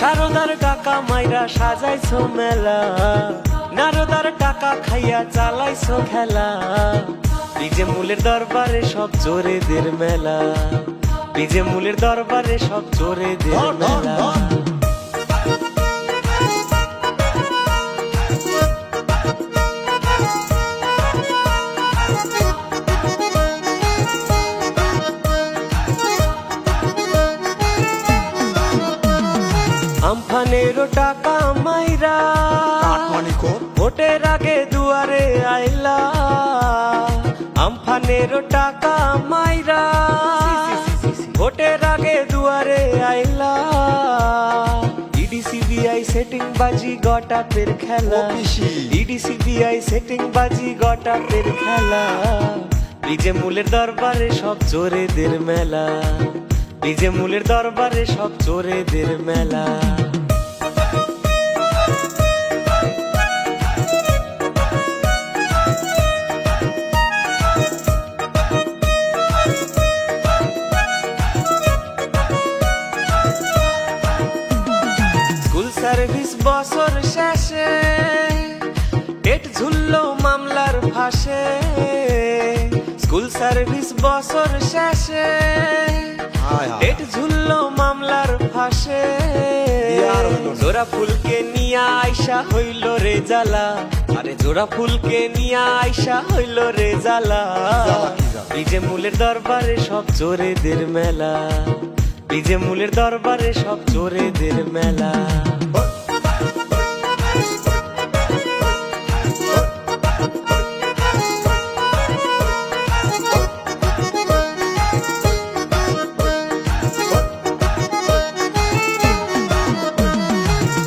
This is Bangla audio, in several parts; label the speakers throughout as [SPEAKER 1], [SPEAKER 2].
[SPEAKER 1] সারদার টাকা মাইরা সাজাইছো মেলা, নারদার টাকা খাইয়া চালাইছো খেলা। বিজে মূলের দরবারে সব চোরেদের মেলা, বিজে মূলের দরবারে সব চোরেদের মেলা। আমফানেরও টাকা মাইরা ভোটের আগে দুয়ারে আইলা, আমফানেরও টাকা মাইরা ভোটের আগে দুয়ারে আইলা। ইডি সিবিআই সেটিং বাজি গটা পের খেলা, ইডি সিবিআই সেটিং বাজি গটা পের খেলা। বিজে মূলের দরবারে সব চোরেদের মেলা, বিজে মূলের দরবারে সব চোরেদের মেলা। স্কুল সার্ভিস বছর শেষে ডেট ঝুললো মামলার ফাঁসে, স্কুল সার্ভিস বছর শেষে ডেট ঝুললো মামলার ফাঁসে। জোড়া ফুলকে নিয়া আইসা হইল রে জ্বালা, আরে জোড়া ফুলকে নিয়া আইসা হইল রে জ্বালা। বিজে মূলের দরবারে সব চোরেদের মেলা, বিজে মূলের দরবারে সব চোরেদের মেলা।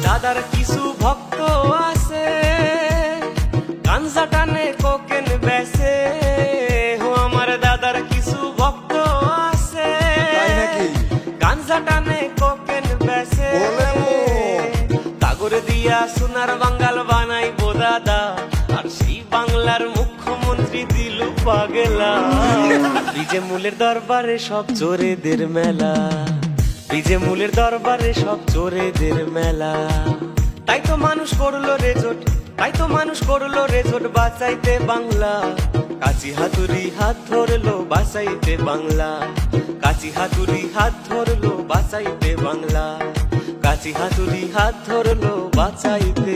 [SPEAKER 1] দাদার কিছু ভক্ত আছে গাঞ্জা টানে কোকেন বেচে, হো আমার দাদার কিছু ভক্ত আছে গাঞ্জা টানে কোকেন বেচে। তাগরে দিয়া সোনার বাঙ্গাল বানাইবো দাদা, আর সেই বাংলার মুখ্যমন্ত্রী দিলু পাগলা। বিজে মূলের দরবারে সব চোরেদের মেলা, বিজে মূলের দরবারে সব চোরেদের মেলা। তাই তো মানুষ করলো রেজোট, তাই তো মানুষ করলো রেজোট বাঁচাইতে বাংলা। কাচি হাতুড়ি হাত ধরলো বাঁচাইতে বাংলা, কাচি হাতুড়ি হাত ধরলো বাঁচাইতে বাংলা, কাচি হাতুড়ি হাত ধরলো বাঁচাইতে